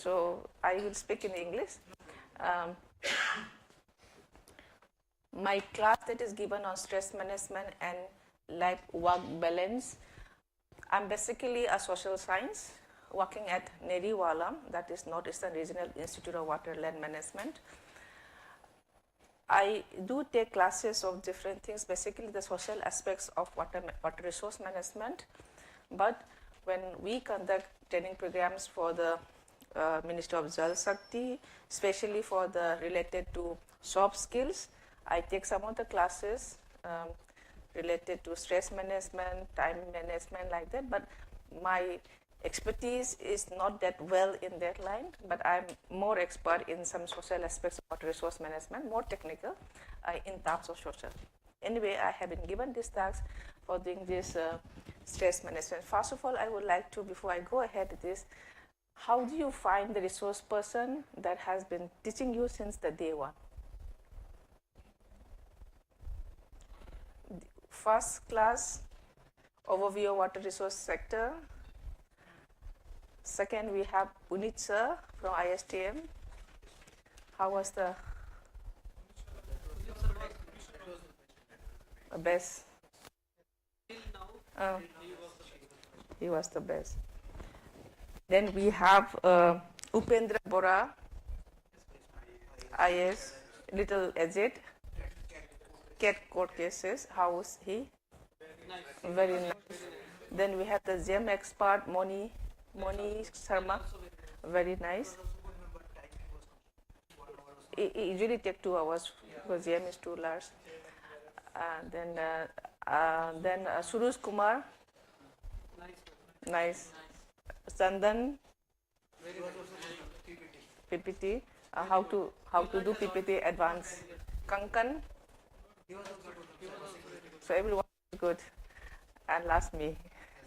So I will speak in English. Um, my class that is given on stress management and life-work balance. I'm basically a social science working at NERIWALM, that is Northeastern Regional Institute of Waterland Management. I do take classes of different things, basically the social aspects of water resource management. But when we conduct training programs for the Ministry of S.Sc, especially for the related to soft skills, I take some of the classes related to stress management, time management, like that. But my expertise is not that well in that line, but I'm more expert in some social aspects of water resource management, more technical in terms of social. Anyway, I have been given this task for doing this stress management. First of all, I would like to, before I go ahead with this, how do you find the resource person that has been teaching you since the day one? First class, overview of water resource sector. Second, we have Puneet sir from ISTM. How was the best? Till now, He was the best. Then we have Upendra Bora, IS, little aged, cat court cases. How was he? nice. Very nice. Then we have the GEM expert, Moni Sharma, very nice. It usually takes 2 hours because GM is too large. Then Suruj Kumar, nice. Chandam, PPT, how to do PPT advanced. Kankan, so everyone is good. And last me.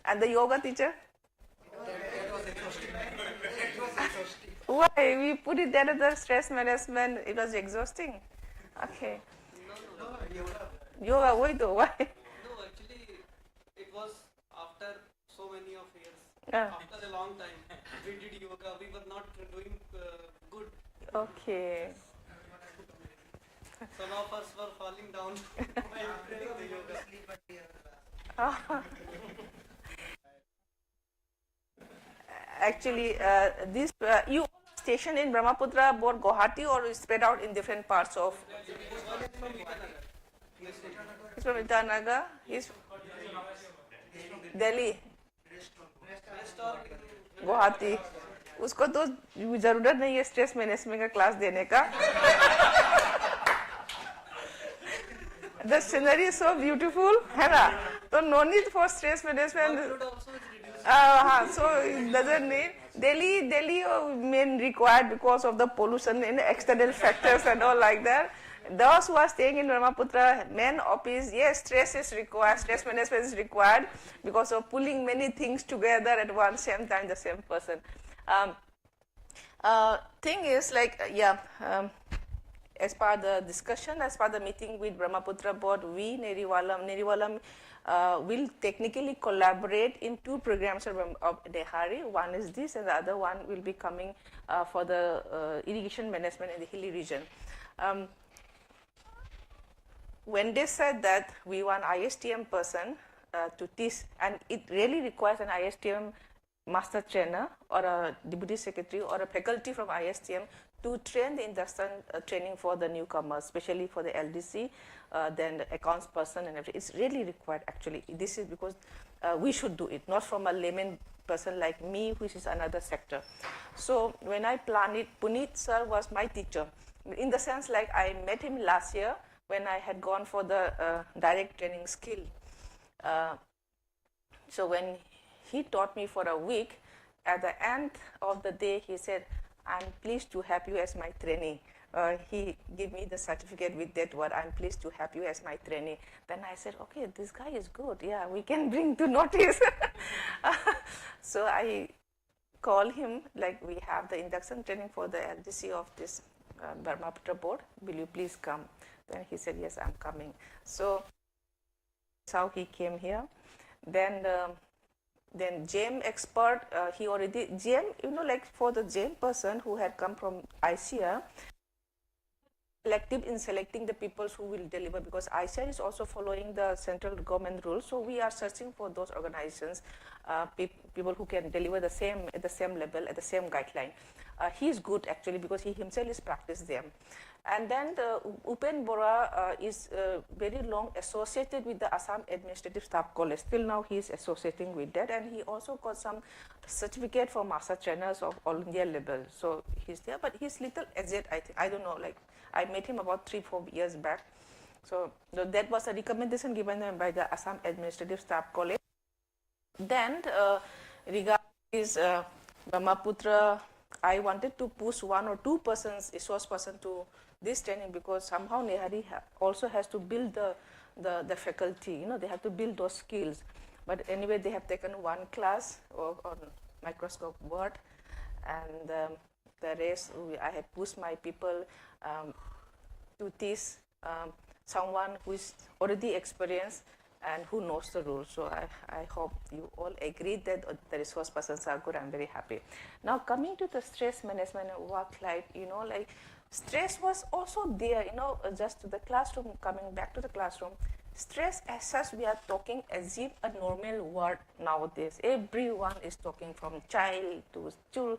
And the yoga teacher? Why? We put it there as the stress management. It was exhausting. Okay. Yoga, why though? Why? No, actually, it was after so many of years. Ah. After a long time, we did yoga. We were not doing good. Okay. Some of us were falling down while doing the yoga. Actually, this you stationed in Brahmaputra, both Guwahati, or is spread out in different parts of? He's from Itanagar. He's Delhi, Guwahati. उसको तो जरूरत नहीं है stress management का class देने का. The scenery is so beautiful, है ना? तो no need for stress management. So it doesn't need. Delhi main required because of the pollution and external factors and all like that. Those who are staying in Brahmaputra main office, yes, stress is required, stress management is required because of pulling many things together at one same time, the same person. Thing is like, as per the discussion, as per the meeting with Brahmaputra board, we, NERIWALM will technically collaborate in 2 programs of Dehari. One is this and the other one will be coming for the irrigation management in the hilly region. When they said that we want ISTM person to teach, and it really requires an ISTM master trainer or a deputy secretary or a faculty from ISTM to train the industrial training for the newcomers, especially for the LDC, then the accounts person and everything. It's really required actually. This is because we should do it, not from a layman person like me, which is another sector. So when I planned it, Puneet sir was my teacher. In the sense like I met him last year when I had gone for the direct training skill. So when he taught me for a week, at the end of the day he said, I'm pleased to have you as my trainee. He gave me the certificate with that word, I'm pleased to have you as my trainee. Then I said, okay, this guy is good. Yeah, we can bring to notice. So I call him, like we have the induction training for the LDC of this Brahmaputra board. Will you please come? Then he said, yes, I'm coming. So that's how he came here. Then Then GEM expert, he already, GEM, like for the GEM person who had come from ICR, selective in selecting the people who will deliver, because ICR is also following the central government rules. So we are searching for those organizations, people who can deliver the same at the same level, at the same guideline. He is good actually because he himself is practiced them. And then the Upen Bora is very long associated with the Assam Administrative Staff College. Till now he is associating with that, and he also got some certificate for master trainers of all India level. So he's there, but he's little aged, I think. I don't know, like I met him about 3-4 years back. So that was a recommendation given by the Assam Administrative Staff College. Then regarding his Brahmaputra, I wanted to push 1 or 2 persons, resource person to this training, because somehow Nehari also has to build the faculty, they have to build those skills. But anyway, they have taken 1 class on microscope word, and the rest, I have pushed my people to teach someone who is already experienced and who knows the rules. So I hope you all agree that the resource persons are good. I'm very happy. Now coming to the stress management and work life, like stress was also there, just to the classroom, coming back to the classroom. Stress as such, we are talking as if a normal word nowadays. Everyone is talking, from child to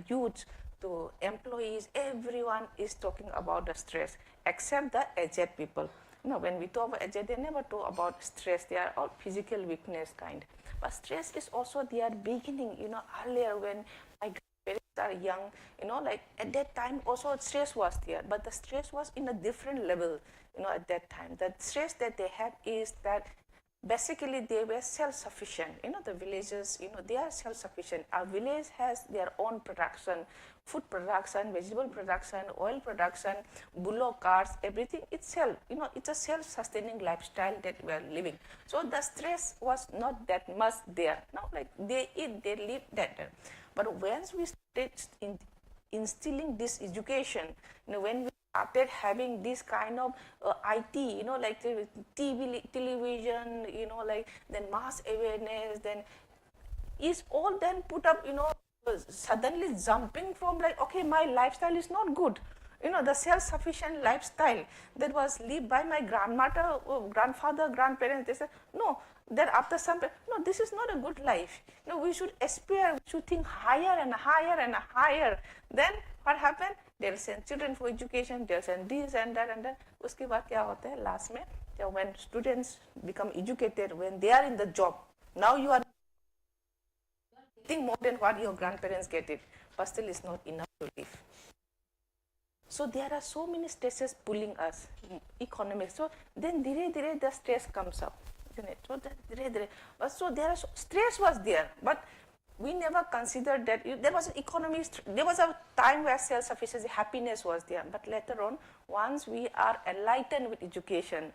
youth to employees, everyone is talking about the stress, except the aged people. When we talk about aged, they never talk about stress. They are all physical weakness kind. But stress is also their beginning, earlier when my grandparents are young, like at that time also stress was there, but the stress was in a different level, at that time. The stress that they had is that basically they were self-sufficient. The villages, they are self-sufficient. Our village has their own production, food production, vegetable production, oil production, bullock carts, everything itself. It's a self-sustaining lifestyle that we are living. So the stress was not that much there. Now, like they eat, they live that. But once we started instilling this education, when we started having this kind of IT, like TV, television, like then mass awareness, then is all then put up, suddenly jumping from like, okay, my lifestyle is not good. The self-sufficient lifestyle that was lived by my grandmother, grandfather, grandparents, they said, no, then after some, no, this is not a good life. We should aspire, we should think higher and higher and higher. Then what happened? They'll send children for education, they'll send this and that, and then उसके बाद क्या होता है last में, when students become educated, when they are in the job, now you are getting more than what your grandparents get it, but still it's not enough to live. So there are so many stresses pulling us, economics. So then dire the stress comes up, isn't it? So dire. But so there are stress was there, but we never considered that there was an economy. There was a time where self-sufficiency, happiness was there. But later on, once we are enlightened with education,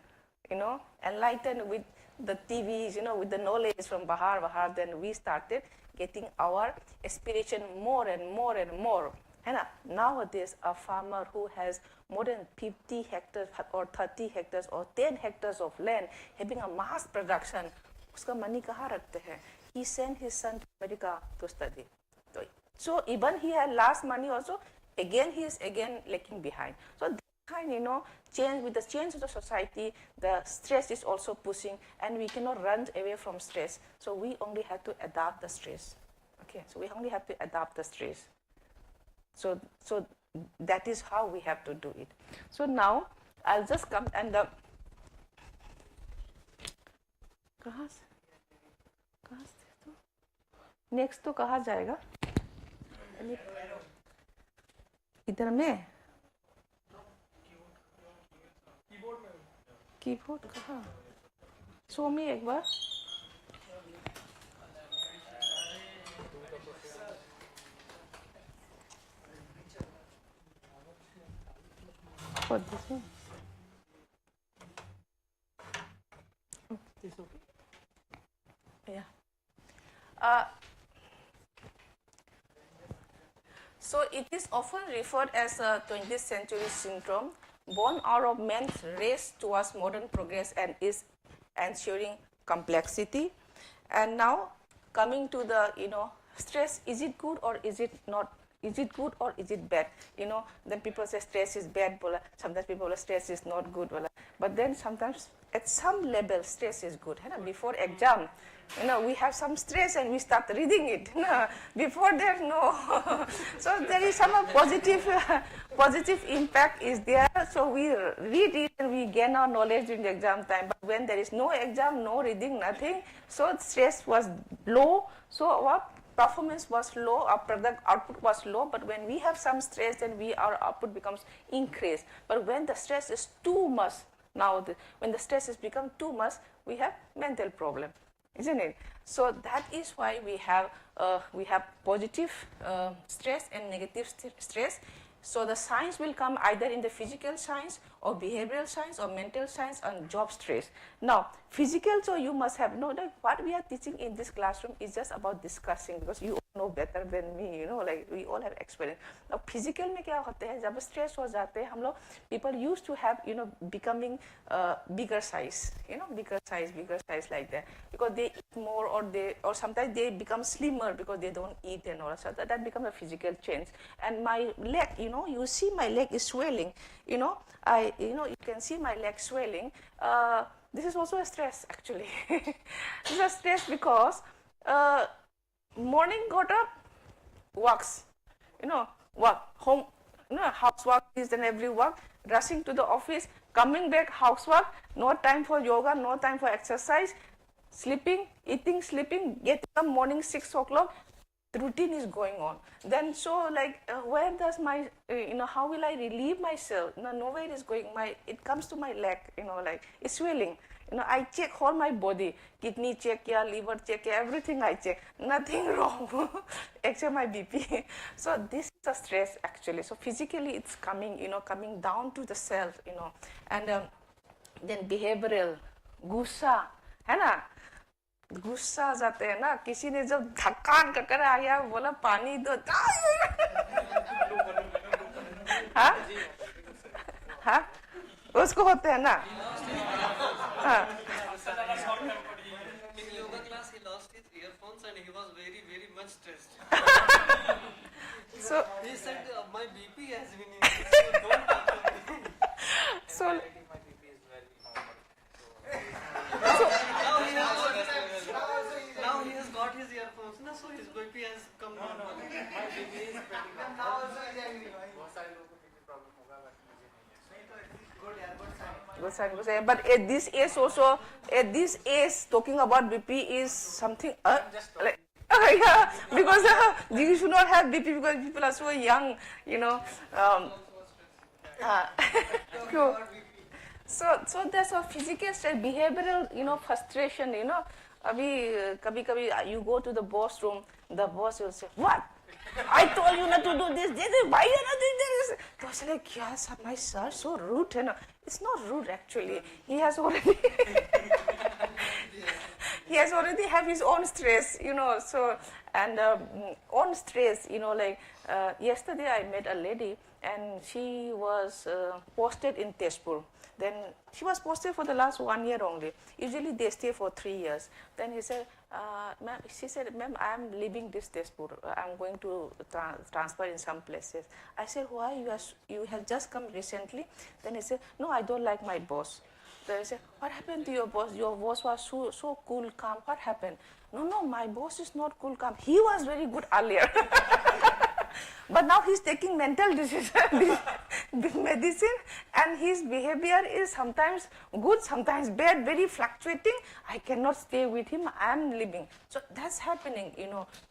enlightened with the TVs, with the knowledge from Bahar, then we started getting our aspiration more and more and more. And nowadays, a farmer who has more than 50 hectares or 30 hectares or 10 hectares of land having a mass production, उसका money कहाँ रखते हैं? He sent his son to America to study. So even he had lost money also, again he is again lagging behind. So this kind, change with the change of the society, the stress is also pushing, and we cannot run away from stress. So we only have to adapt the stress. Okay, so we only have to adapt the stress. So that is how we have to do it. So now I'll just come and next तो कहाँ जाएगा? इधर में keyboard कहाँ? Show मी एक बार. For this one. Oh, this okay. Yeah. So it is often referred as a 20th century syndrome, born out of man's race towards modern progress and is ensuring complexity. And now coming to the, stress, is it good or is it not? Is it good or is it bad? Then people say stress is bad, bola. Sometimes people say stress is not good, bola. But then sometimes at some level stress is good. Before exam, we have some stress and we start reading it. Before that, no. So there is some positive impact is there. So we read it and we gain our knowledge during the exam time. But when there is no exam, no reading, nothing, so stress was low. So our performance was low, our product output was low. But when we have some stress, then our output becomes increased. But when the stress is too much, when the stress has become too much, we have mental problem, isn't it? So that is why we have positive stress and negative stress. So the science will come either in the physical science or behavioral science or mental science and job stress. Now, physical, so you must have known that what we are teaching in this classroom is just about discussing, because you all know better than me, like we all have experience. Now, physical में क्या होता है, जब stress हो जाते हैं हम लोग, people used to have, becoming bigger size, bigger size like that, because they eat more or sometimes they become slimmer because they don't eat and all. So that becomes a physical change. And my leg, you see my leg is swelling, you can see my leg swelling. This is also a stress actually. This is a stress because morning got up, works, work, home, housework is and every work, rushing to the office, coming back, housework, no time for yoga, no time for exercise, sleeping, eating, sleeping, getting up morning 6 o'clock, the routine is going on. Then so where does my, how will I relieve myself? Nowhere it is going. It comes to my leg, it's swelling. I check all my body, kidney check, liver check, everything I check. Nothing wrong, except my BP. So this is a stress actually. So physically it's coming, coming down to the self, and then behavioral, गुस्सा, है ना? गुस्सा आ जाते हैं ना, किसी ने जब धक्कान कर आया बोला पानी दो, हाँ हाँ उसको होते हैं ना, हाँ. In yoga class, he lost his earphones and he was very, very much stressed. So he said, "My BP has been increased. Don't talk to me." So now he has got his earphones. So his BP has come down. My BP is pretty good. Now also he is angry. बहुत सारे लोगों को BP problem होगा, but मुझे नहीं है. good sign. But at this age also, talking about BP is something like, yeah, because you should not have BP because people are so young, True. So there's a physical stress, behavioral, frustration, Abhi, kabhi, you go to the boss room, the boss will say, what? I told you not to do this, why you not doing this? So I was like, yes, my sir, so rude. It's not rude actually. He has already have his own stress, so, and own stress, yesterday I met a lady and she was posted in Tezpur. Then she was posted for the last 1 year only. Usually they stay for 3 years. Then she said, ma'am, I am leaving this Tezpur. I'm going to transfer in some places. I said, why? You have just come recently? Then he said, no, I don't like my boss. Then I said, what happened to your boss? Your boss was so cool, calm. What happened? No, my boss is not cool, calm. He was very good earlier. But now he's taking mental medicine, and his behavior is sometimes good, sometimes bad, very fluctuating. I cannot stay with him, I am leaving. So that's happening,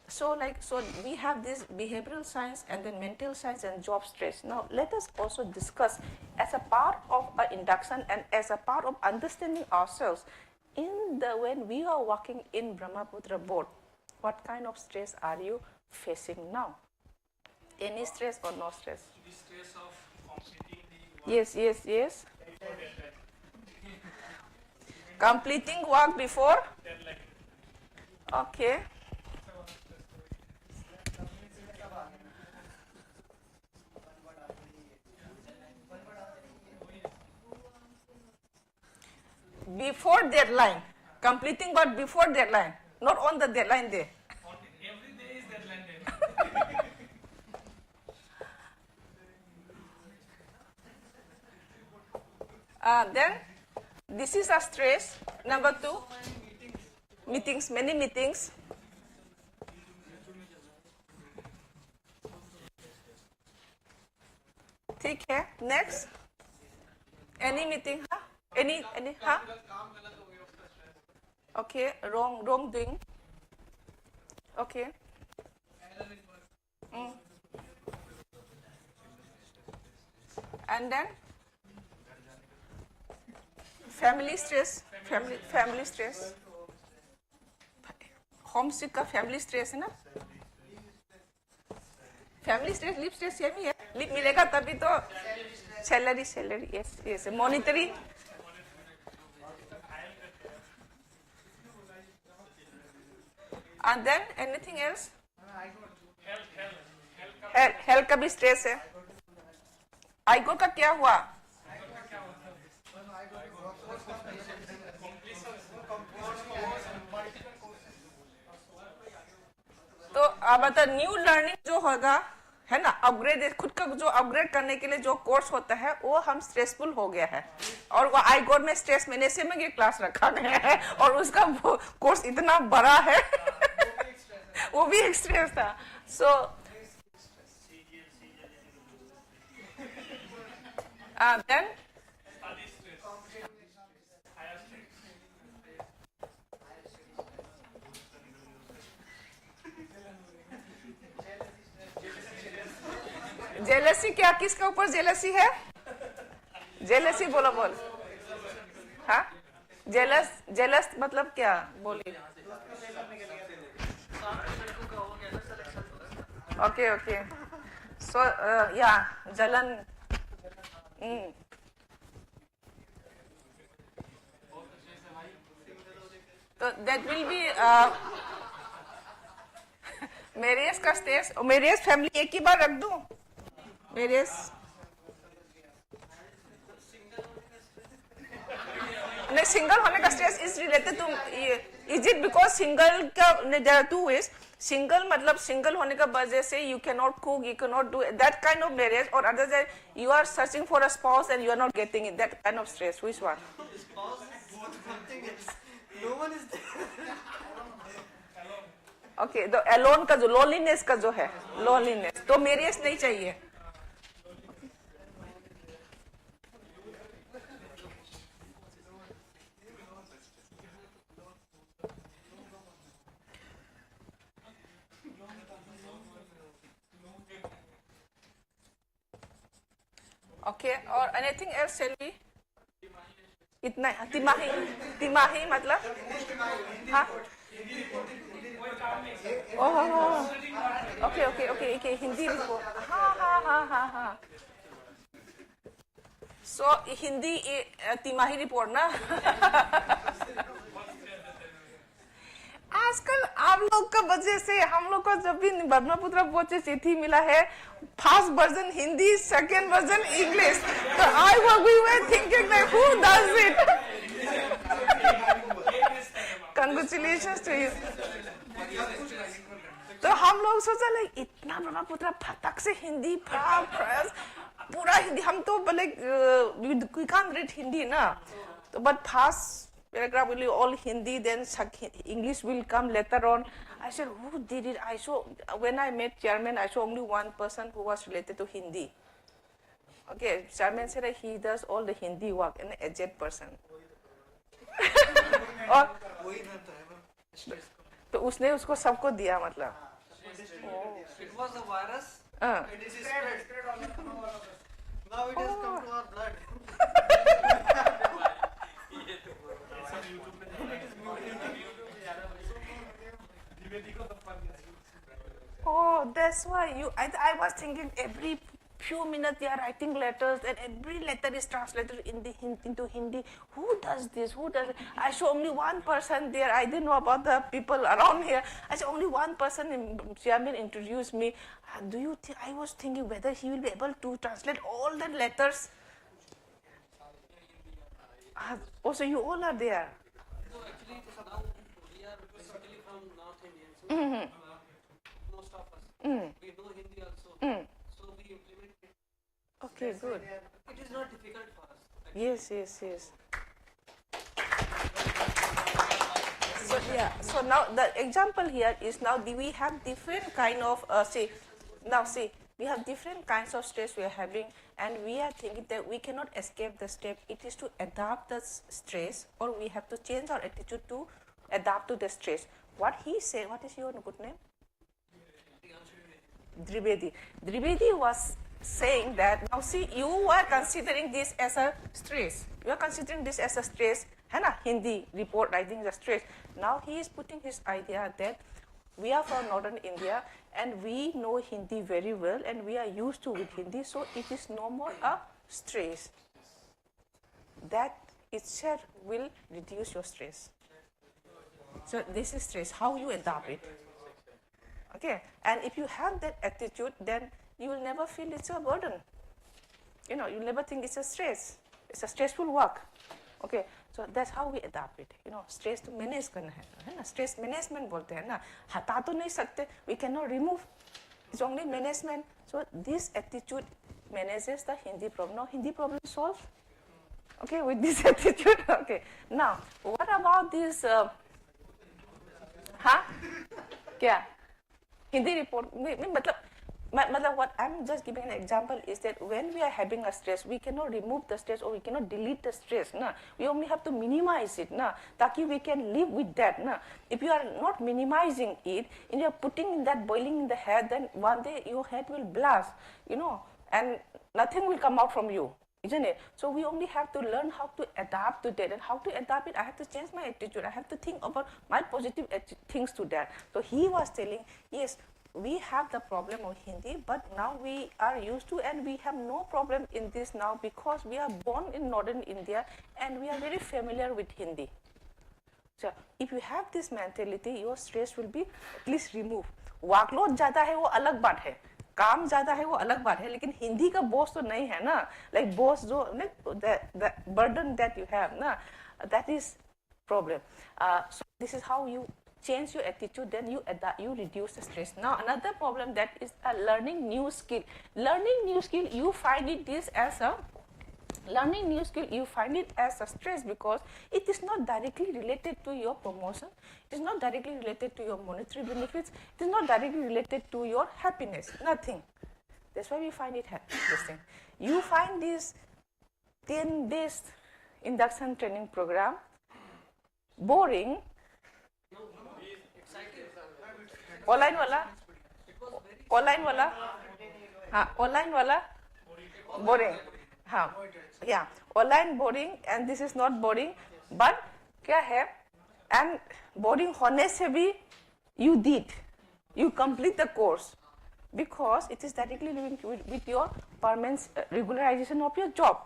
So we have this behavioral science and then mental science and job stress. Now let us also discuss as a part of our induction and as a part of understanding ourselves, when we are working in Brahmaputra board, what kind of stress are you facing now? Any stress or no stress? The stress of completing the work. Yes. Completing work before? Okay. Before deadline. Completing what before deadline? Not on the deadline day. Every day is deadline day. Then this is a stress. Number 2, meetings, many meetings. ठीक है. Next. Any meeting? Huh? Any? Huh? Okay. Wrong doing. Okay. And then family stress. Family stress. Homesick का family stress है ना? Family stress, leave stress same ही है. Leave मिलेगा तभी तो salary, yes, monetary. And then anything else? Health का भी stress है. आइगो का क्या हुआ? तो अब बता न्यू लर्निंग जो होगा है ना, अपग्रेड, खुद का जो अपग्रेड करने के लिए जो कोर्स होता है वो हम स्ट्रेसफुल हो गया है, और वो आईगोर में स्ट्रेस मैनेजमेंट में ये क्लास रखा गया है, और उसका कोर्स इतना बड़ा है वो भी एक स्ट्रेस था. सो देन जेलसी, क्या किसके ऊपर जेलसी है? जेलसी बोलो बोल. हाँ, जेलस मतलब क्या बोलिए. ओके. सो या जलन. तो दैट विल बी मेरियस का स्टेज. मेरियस फैमिली एक ही बार रख दूं. मेरियस नहीं, सिंगल होने का stress is related to, is it because single का देयर आर 2 ways. सिंगल मतलब सिंगल होने का वजह से you can not cook, you can not do that kind of marriage, और other that you are searching for a spouse and you are not getting it, that kind of stress. Which one? Okay, तो alone का जो loneliness का जो है, loneliness, तो marriage नहीं चाहिए. ओके, और एनीथिंग एल्स shall we? इतना तिमाही मतलब हाँ. Okay Hindi report. हाँ. सो हिंदी तिमाही रिपोर्ट ना. आजकल आप लोग का वजह से हम लोग को जब भी ब्रह्मपुत्र पहुंचे चिट्ठी मिला है, first version Hindi, second version English, तो we were thinking like who does it? Congratulations to you. तो हम लोग सोचा लाइक इतना ब्रह्मपुत्र फटक से हिंदी पूरा हिंदी, हम तो बोले we can't read हिंदी ना, तो but first paragraph will be all Hindi, then English will come later on. I said, who did it? I saw, when I met Chairman, I saw only one person who was related to Hindi. Okay, Chairman said that he does all the Hindi work, an aged person. और तो उसने उसको सबको दिया मतलब. It was a virus. It is spread all over us. Now it has come to our blood. Oh, that's why I was thinking every few minutes they are writing letters and every letter is translated into Hindi. Who does this? Who does it? I saw only one person there. I didn't know about the people around here. I saw only one person. Chairman introduced me. Do you think? I was thinking whether he will be able to translate all the letters. Also, you all are there. So actually, now we are basically from Most of us. Mm. We know Hindi also. Mm. So we implement it. Okay, good. It is not difficult for us. Yes, yes, yes. So yeah, so now the example here is now we have different kind of see we have different kinds of stress we are having, and we are thinking that we cannot escape the step. It is to adapt the stress, or we have to change our attitude to adapt to the stress. What he said, what is your good name? Trivedi. Trivedi was saying that now see you are considering this as a stress. You are considering this as a stress. है ना? Hindi report writing the stress. Now he is putting his idea that we are from northern India and we know Hindi very well and we are used to with Hindi, so it is no more a stress. That itself will reduce your stress. So this is stress. How you adapt it? Okay, and if you have that attitude, then you will never feel it's a burden. You know, you never think it's a stress. It's a stressful work. Okay, so that's how we adapt it. You know, stress to manage करना है ना? Stress management बोलते हैं ना? हटा तो नहीं सकते. We cannot remove. It's only management. So this attitude manages the Hindi problem. Now Hindi problem solved. Okay, with this attitude. Okay. Now, what about this? क्या? Hindi report, matlab what I'm just giving an example is that when we are having a stress, we cannot remove the stress or we cannot delete the stress. Na? We only have to minimize it, na? Taki we can live with that. Na? If you are not minimizing it and you are putting that boiling in the head, then one day your head will blast, you know, and nothing will come out from you. Isn't it? So we only have to learn how to adapt to that, and how to adapt it, I have to change my attitude. I have to think about my positive things to that. So he was telling, yes, we have the problem of Hindi, but now we are used to, and we have no problem in this now because we are born in northern India and we are very familiar with Hindi. So if you have this mentality, your stress will be at least removed. Workload ज़्यादा है वो अलग बात है, काम ज़्यादा है वो अलग बात है, लेकिन हिंदी का बोझ तो नहीं है ना, like बोझ जो the burden that you have ना, that is problem. So this is how you change your attitude, then you adapt, you reduce the stress. Now another problem that is learning new skill. Learning new skill, you find it this as a learning new skill, you find it as a stress because it is not directly related to your promotion, it is not directly related to your monetary benefits, it is not directly related to your happiness, nothing. That's why we find it this thing. You find this 10 days induction training program boring. Online wala online wala boring. Yeah, online boring and this is not boring, but क्या है, and boring होने से भी you did, you complete the course because it is directly linked with your permanent regularization of your job.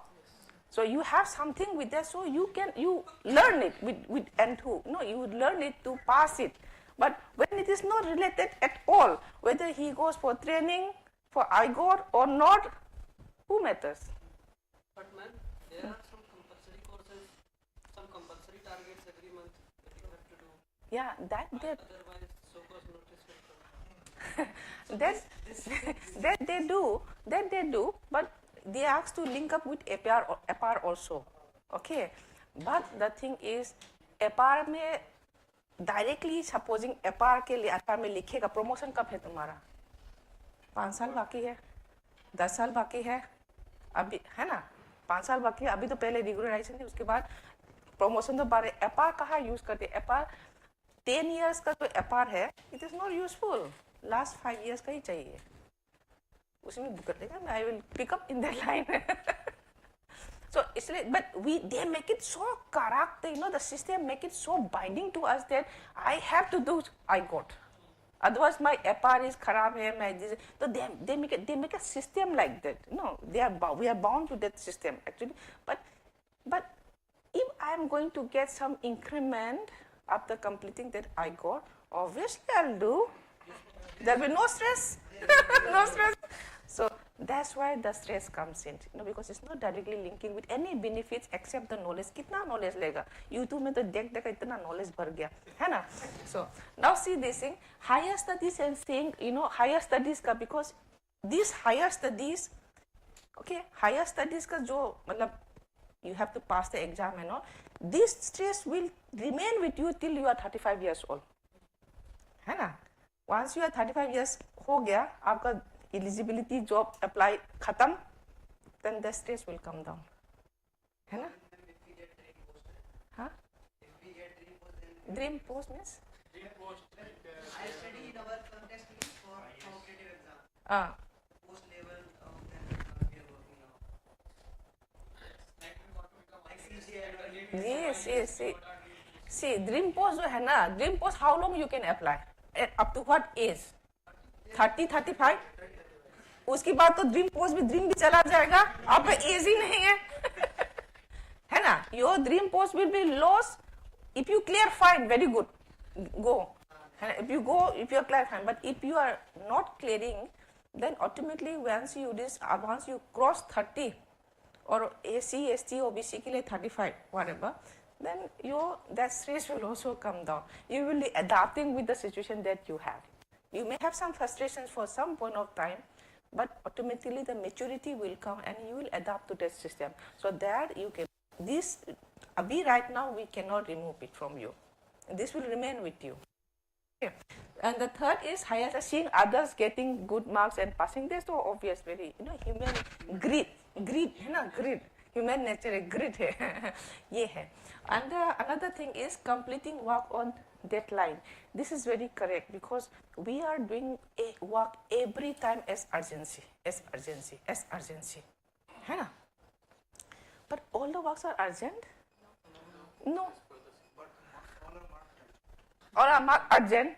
So you have something with that, so you learn it with N2. No, you learn it to pass it. But when it is not related at all, whether he goes for training, for IGOR or not, who matters? But ma'am, there are some compulsory courses, some compulsory targets every month that you have to do. Yeah, that Otherwise, so-called notice will come. that they do, but they ask to link up with APR also. Okay, but the thing is, APR में directly supposing APR के लिए APR में लिखेगा promotion कब है तुम्हारा? 5 साल बाकी है, 10 साल बाकी है, अभी है ना? 5 साल बाकी है, अभी तो पहले रेगुलराइजेशन है, उसके बाद प्रमोशन तो बारे एपार कहाँ यूज करते हैं? एपार 10 years का जो एपार है, it is not useful. Last 5 years का ही चाहिए. उसमें कर देगा, I will pick up in that line. So it's like, but they make it so correct, you know, the system make it so binding to us that I have to do I got. Otherwise my APR is kharab hai, so they make a system like that. No, we are bound to that system actually. But if I am going to get some increment after completing that I got, obviously I'll do. There will be no stress. No stress. So that that's why the stress comes in, because it's not directly linking with any benefits except the knowledge. कितना knowledge लेगा? YouTube में तो देख इतना knowledge भर गया, है ना? So now see this thing, higher studies and saying, higher studies का, because these higher studies, okay, higher studies का जो मतलब you have to pass the exam and all, this stress will remain with you till you are 35 years old, है ना? Once you are 35 years हो गया, आपका eligibility job apply खत्म, then the stress will come down, है ना? हाँ? Dream post means? Dream post like I study in our contest for competitive exam. Ah. Post level of then we are working now. Like we want to become like CCL. Yes. See, dream post जो है ना, dream post how long you can apply? Up to what age? 30, 35? उसके बाद तो dream post भी dream भी चला जाएगा, आपका एज ही नहीं है, है ना? Your dream post will be loss if you clear fine, very good, go, if you are clear fine, but if you are not clearing, then ultimately once you cross 30 or AC, ST, OBC के लिए 35, whatever, then that stress will also come down. You will be adapting with the situation that you have. You may have some frustrations for some point of time, but automatically the maturity will come and you will adapt to that system. So that you can, abhi right now we cannot remove it from you. This will remain with you. Okay. And the third is higher, seeing others getting good marks and passing. That's so obvious, very, human greed, है ना, greed. Human nature, greed है, ये है. And another thing is completing work on deadline. This is very correct because we are doing a work every time as urgency, है ना? But all the works are urgent? No. Or are not urgent.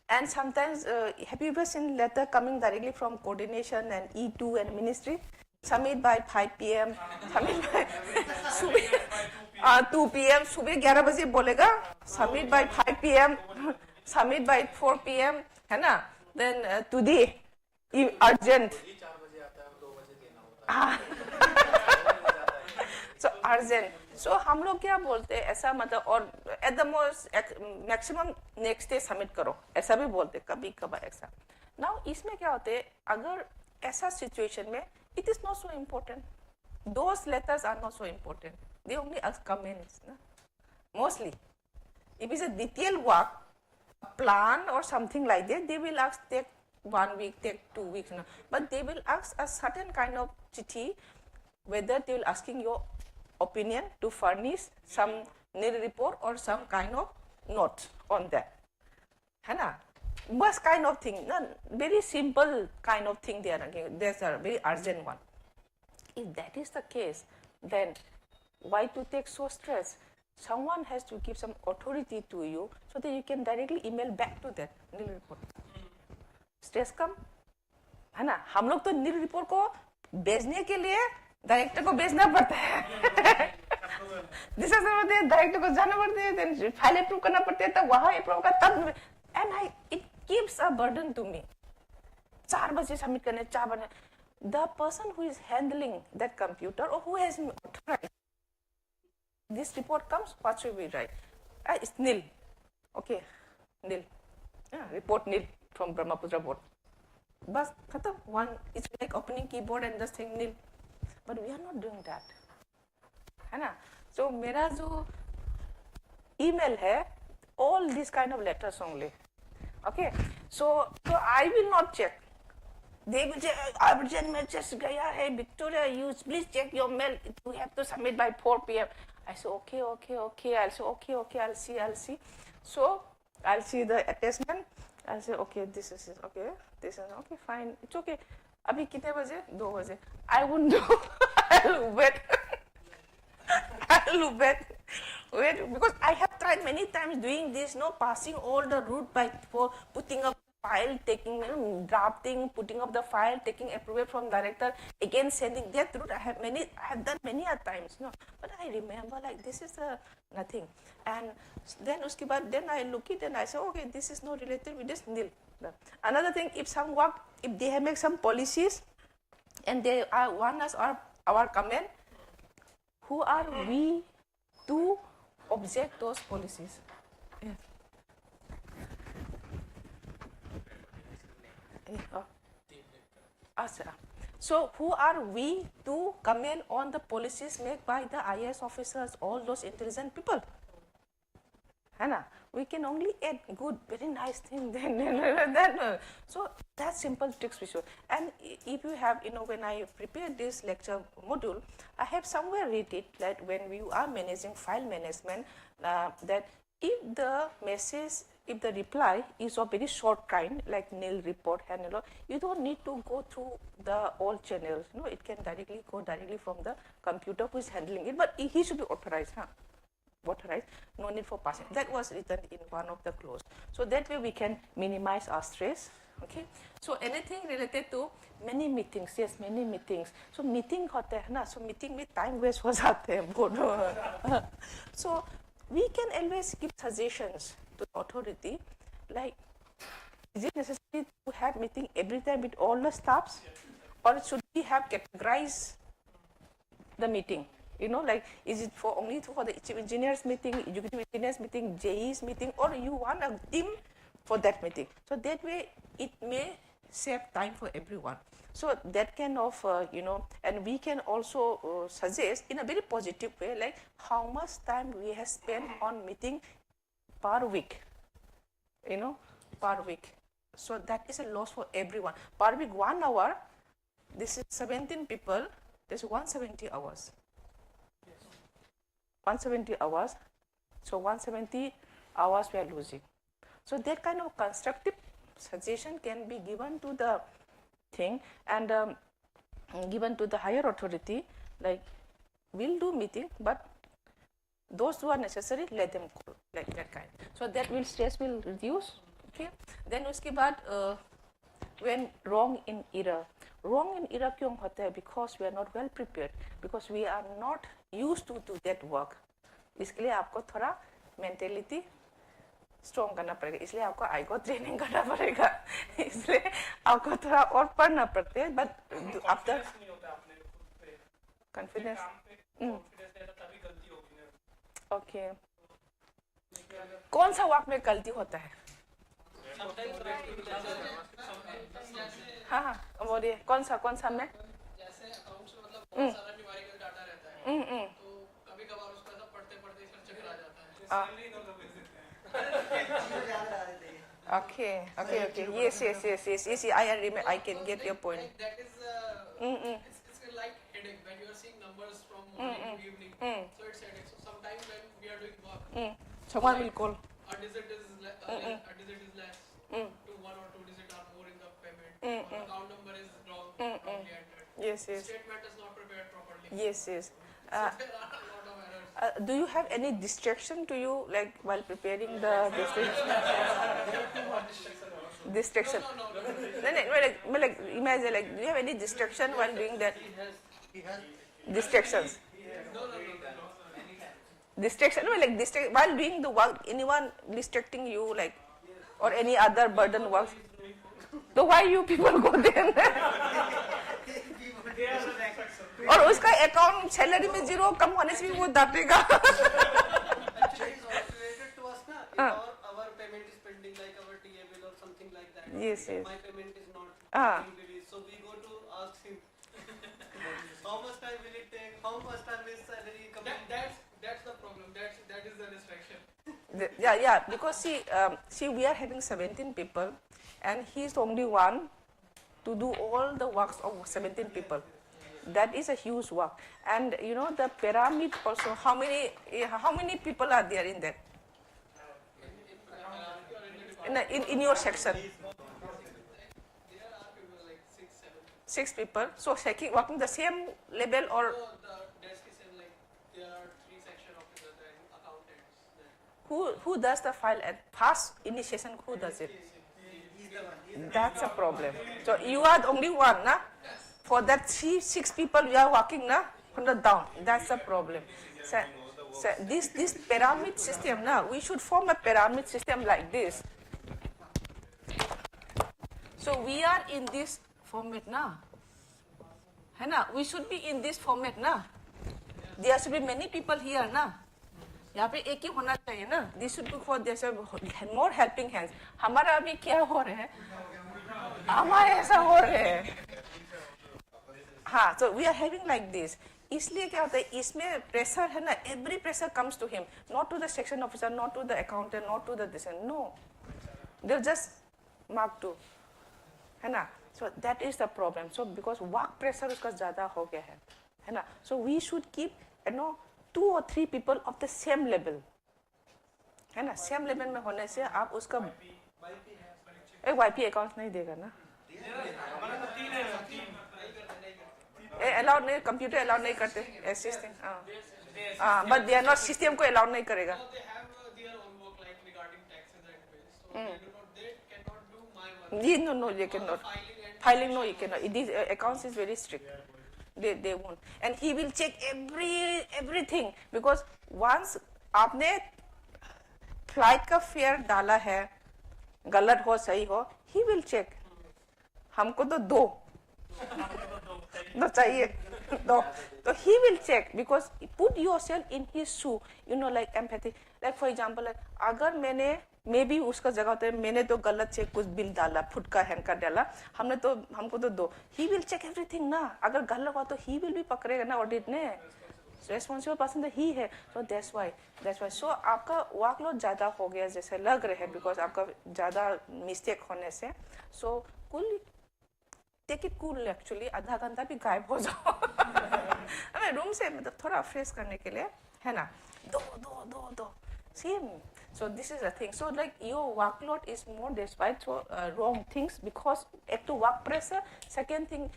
And sometimes, have you ever seen letter coming directly from coordination and E2 and ministry? Submit by 5 p.m. Submit by 2 p.m. सुबह 11 बजे बोलेगा. Submit by 5 p.m. Submit by 4 p.m. है ना? Then today, urgent. So urgent. So हम लोग क्या बोलते हैं ऐसा मतलब, और at the most maximum next day submit करो, ऐसा भी बोलते कभी कभार ऐसा. Now इसमें क्या होते हैं, अगर ऐसा situation में it is not so important. Those letters are not so important. They only ask comments, na? Mostly. If it's a detailed work, a plan or something like that, they will ask take 1 week, take 2 weeks, no? But they will ask a certain kind of chithi, whether they will asking your opinion to furnish some NERI report or some kind of note on that. है ना? Bus kind of thing, no, very simple kind of thing they are asking. There's a very urgent one. If that is the case, then why to take so stress? Someone has to give some authority to you so that you can directly email back to that NERI report. Stress कम, है ना? हम लोग तो NERI report को भेजने के लिए director को भेजना पड़ता है. दूसरा समय डायरेक्टर को जाना पड़ता है, then फाइल अप्रूव करना पड़ता है, तब वहाँ अप्रूव का तब, and it gives a burden to me. 4 बजे सबमिट करने, 4 बजे. The person who is handling that computer or who has authorized this report comes, what should we write? It's nil. Okay, nil. Report nil from Brahmaputra board. Bas, khatam. One, it's like opening keyboard and just saying nil. But we are not doing that. है ना? So मेरा जो email है, all these kind of letters only. Okay, so I will not check. They will say, urgent message gaya hai, Victoria, you please check your mail. You have to submit by 4 p.m. I say, okay. I'll say, okay, I'll see. So I'll see the attachment. I'll say, okay, this is okay, okay, fine, it's okay. Abhi kitne baje? 2 baje. I won't do. I'll wait. Because I have tried many times doing this, passing all the route for putting up file, taking, drafting, putting up the file, taking approval from director, again sending that route. I have done many a times, but I remember like this is nothing. And then uski baad, then I look it and I say, okay, this is not related with this nil. Another thing, if they have made some policies and they want us our comment. Who are we to object those policies? Yes. So who are we to comment on the policies made by the IAS officers, all those intelligent people? Hannah, we can only add good, very nice thing then. So that's simple tricks we should. And if you have, when I prepared this lecture module, I have somewhere read it that when we are managing file management, that if the message, if the reply is of very short kind, like nil report, you don't need to go through the all channels. It can go directly from the computer who is handling it, but he should be authorized. Authorized, no need for passing. That was written in one of the clause. So that way we can minimize our stress. Okay. So anything related to many meetings, yes, many meetings. So meeting होते हैं ना, so meeting में time waste हो जाते हैं. So we can always give suggestions to the authority, like, is it necessary to have meeting every time with all the staffs, or should we have categorized the meeting? Like, is it only for the chief engineers meeting, executive engineers meeting, JE's meeting, or you want a team for that meeting? So that way, it may save time for everyone. So that kind of, and we can also suggest in a very positive way, like how much time we have spent on meeting per week, per week. So that is a loss for everyone. Per week, 1 hour, this is 17 people, this is 170 hours. 170 hours, so 170 hours we are losing. So that kind of constructive suggestion can be given to the thing and given to the higher authority, like, we'll do meeting, but those who are necessary, let them call, like that kind. So that stress will reduce. Okay. Then uske baad, when wrong in error क्यों होता है? Because we are not well prepared, because we are not used to that work. इसके लिए आपको थोड़ा mentality strong करना पड़ेगा, इसलिए आपको आईगो ट्रेनिंग करना पड़ेगा, इसलिए आपको थोड़ा और पढ़ना पड़ता है. But after confidence, okay. कौन सा वर्क में गलती होता है? हाँ, बोलिए, कौन सा में? जैसे अकाउंट्स में मतलब बहुत सारा न्यूमेरिकल डाटा रहता है, तो कभी-कभार उसको ऐसा पढ़ते एक सर चक्कर आ जाता है. Okay. Yes. I can get your point. Like that is, it's like headache when you are seeing numbers from morning to evening. So it's headache. So sometimes when we are doing work, Someone will call. A digit is less. To 1 or 2 digits are more in the payment. Account number is wrong. Wrongly entered. Yes. Statement is not prepared properly. Yes. So there are a lot of errors. Do you have any distraction to you, like while preparing the distraction? No. Like imagine, like, do you have any distraction while doing that? He has Distractions. No. Distraction, while doing the work, anyone distracting you, like, or any other burden work? So why you people go there? और उसका account salary में 0 कम होने से भी वो दाटेगा. Actually, it's also related to us, na? If our payment is pending, like our TA bill or something like that. Yes. My payment is not being released, so we go to ask him. How much time will it take? How much time is salary coming? That's the problem. That is the distraction. Yeah. Because see, we are having 17 people, and he is only one to do all the works of 17 people. That is a huge work. And the pyramid also, how many people are there in that? In your section? There are people like 6, 7. 6 people. So working the same level or? So the desk is like there are 3 section officers and accountants. Who does the file at first initiation? Who does it? That's a problem. So you are the only one, na? For that 6 people you are working, na, from the down. That's a problem. So this pyramid system, na, we should form a pyramid system like this. So we are in this format, na. है ना, we should be in this format ना, there should be many people here ना, यहाँ पे एक ही होना चाहिए ना, this should be for there's more helping hands. हमारा अभी क्या हो रहा है, हमारे ऐसा हो रहा है, हाँ, so we are having like this. इसलिए क्या होता है, इसमें प्रेशर है ना, every pressure comes to him, not to the section officer, not to the accountant, not to the this, no, they'll just mark to, है ना, so that is the problem. So because work pressure उसका ज़्यादा हो गया है ना, so we should keep, you know, 2 or 3 people of the same level, है ना, same level में होने से आप उसका एक YP अकाउंट नहीं देगा ना, अलाउड नहीं, कंप्यूटर अलाउड नहीं करते सिस्टम, हाँ, but they are not, system को अलाउड नहीं करेगा. No, you cannot. Filing, no, you cannot. These accounts is very strict. They won't, and he will check everything because once आपने flight का fair डाला है, गलत हो सही हो, he will check. हमको तो दो चाहिए, दो, तो he will check because put yourself in his shoe, you know, like empathy. Like for example, like, अगर मैं भी उसका जगह होता है, मैंने तो गलत से कुछ बिल डाला, फुट का हैंड का डाला, हमको तो दो, he will check everything ना, अगर गलत हुआ तो he will भी पकड़ेगा ना ऑडिट ने, रेस्पॉन्सिबल पर्सन तो ही है, so that's why, so आपका वर्कलोड ज़्यादा हो गया जैसे लग रहा है because आपका ज़्यादा मिस्टेक होने से, so कुल टेक इट कूल, एक्चुअली आधा घंटा भी गायब हो जाओ हमें रूम से मतलब थोड़ा फ्रेश करने के लिए, है ना, दो same. So this is the thing. So like your workload is more despite wrong things because एक तो work pressure, second thing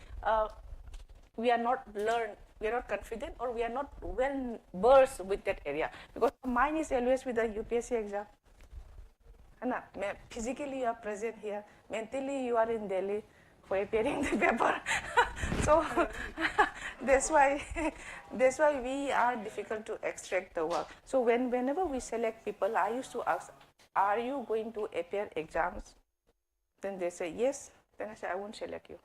we are not confident or we are not well versed with that area because mine is always with the UPSC exam, है ना, मैं physically you are present here, mentally you are in Delhi for appearing the paper so that's why we are difficult to extract the work. So whenever we select people, I used to ask, are you going to appear exams? Then they say yes, then I say I won't select you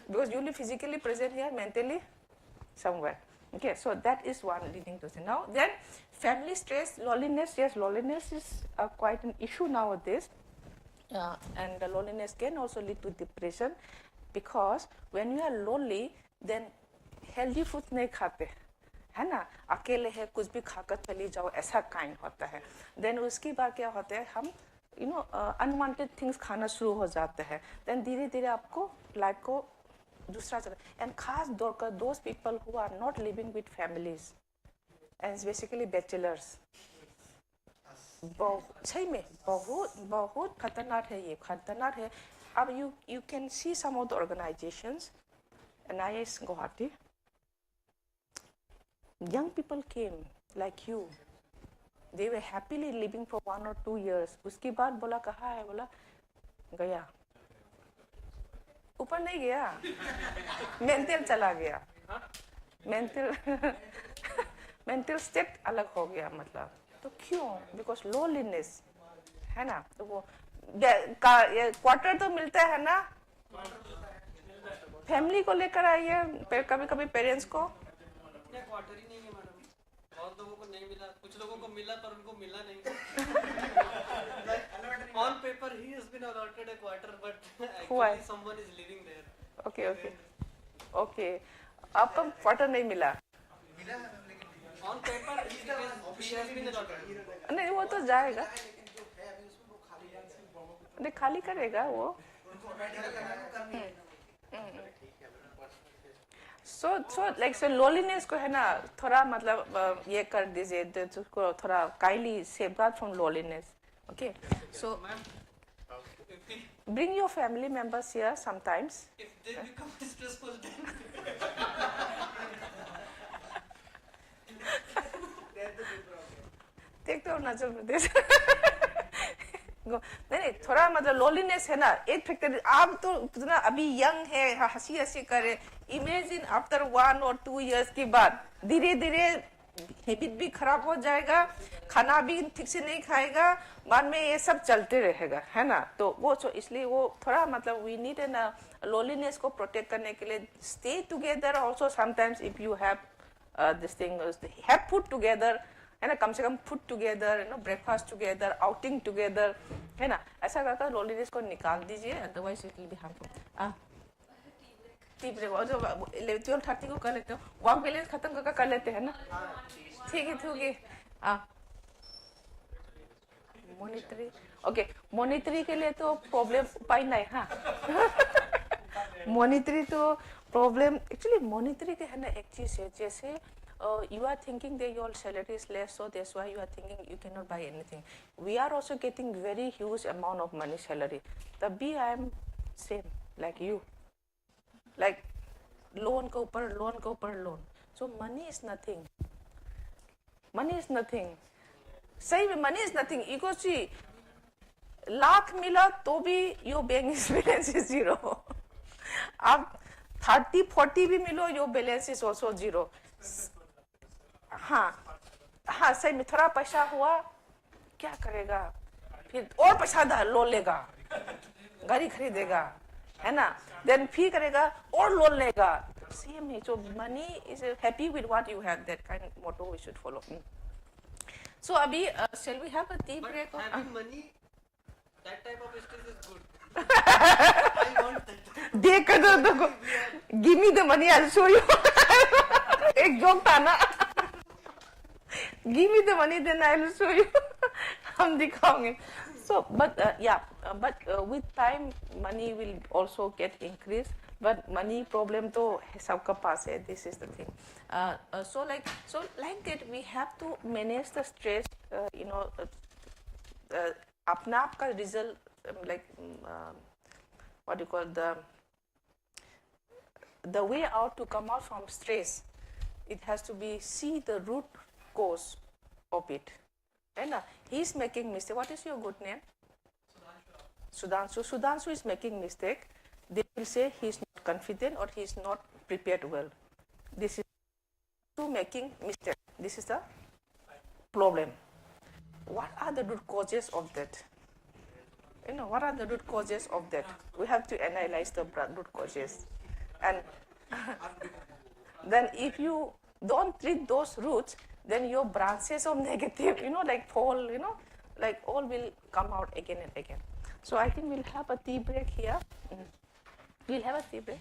because you'll be physically present here, mentally somewhere. Okay, so that is one leading to say. Now then family stress, loneliness. Yes, loneliness is quite an issue nowadays. And the loneliness can also lead to depression because when you are lonely, then healthy food नहीं खाते, है ना, अकेले है कुछ भी खाकर चली जाओ ऐसा काइंड होता है. Then उसके बाद क्या होता है, हम unwanted things खाना शुरू हो जाते हैं. Then धीरे धीरे आपको लाइफ को दूसरा चला, and खास तौर पर those people who are not living with families and basically bachelors, सही में बहुत खतरनाक है, ये खतरनाक है. अब you can see some of the organizations, NIS Guwahati, young people came like you, they were happily living for 1 or 2 years. उसके बाद बोला कहाँ है, बोला गया, ऊपर नहीं गया, मेंटल चला गया, मेंटल स्टेट अलग हो गया, मतलब तो क्यों, बिकॉज लोनलीनेस, है ना, तो वो क्वार्टर तो मिलता है ना, फैमिली को लेकर आइए, कभी कभी पेरेंट्स को क्वार्टर ही नहीं है मैडम, बहुत लोगों को नहीं मिला, कुछ लोगों को मिला पर उनको मिला नहीं. On paper he has been allotted a quarter but actually someone is living there. Okay. आपको क्वार्टर नहीं मिला? On paper he has been allotted. नहीं, वो तो जाएगा, नहीं खाली करेगा वो. So loneliness को है ना थोड़ा मतलब ये कर दीजिए, उसको थोड़ा kindly safeguard from loneliness. Okay, so bring your family members here sometimes. If they become stressful then देख तो अरुणाचल प्रदेश नहीं थोड़ा मतलब लोनलीनेस है ना, एक फैक्टर. आप तो इतना अभी यंग है, हंसी करे, इमेजिन आफ्टर 1 or 2 years के बाद धीरे धीरे हैबिट भी खराब हो जाएगा, खाना भी ठीक से नहीं खाएगा, बाद में ये सब चलते रहेगा, है ना। तो वो इसलिए वो थोड़ा मतलब वी नीड एन लोनलीनेस को प्रोटेक्ट करने के लिए stay together also sometimes if you have this thing have food together, है ना, कम से कम food together, you know, breakfast together, outing together, है ना, ऐसा करकर लोनलीनेस को निकाल दीजिए, otherwise it will be harmful. Tea break और जो 12:30 को कर लेते हो, वर्क बैलेंस खत्म कर लेते हैं ना, ठीक है। मॉनिटरी, ओके, मॉनिटरी के लिए तो प्रॉब्लम उपाय नहीं, हाँ। मॉनिटरी तो प्रॉब्लम एक्चुअली मॉनिटरी के है ना, एक चीज है, जैसे you are thinking that your salary is less, so that's why you are thinking you cannot buy anything. We are also getting very huge amount of money salary. तभी I am same like you, like loan के ऊपर loan. So money is nothing. Money is nothing. सही में money is nothing. Eco ची लाख मिला तो भी your bank balance is zero. अब 30-40 भी मिलो your balance is also zero. हाँ हाँ, सही में थोड़ा पैसा हुआ क्या करेगा, फिर और पैसा लोन लेगा, गाड़ी खरीदेगा, है ना, देन फिर करेगा और लोन लेगा, सेम है। जो money is happy with what you have, that kind motto we should follow. So अभी shall we have a tea break? Having money, that type of stress is good. I want that. देख कर दो, give me the money, I'll show you. एक joke था ना, give me the money, then I'll show you. हम दिखाओगे। So, but with time, money will also get increased. But money problem तो सबका पास है. This is the thing. So like that, we have to manage the stress. अपना आपका result, what do you call the way out to come out from stress. It has to be see the root cause of it. And he's making mistake. What is your good name? Sudhanshu. Sudhanshu is making mistake. They will say he's not confident or he's not prepared well. This is making mistake. This is the problem. What are the root causes of that? What are the root causes of that? We have to analyze the root causes. And then if you don't treat those roots, then your branches of negative, like fall, like all will come out again and again. So I think we'll have a tea break here. We'll have a tea break.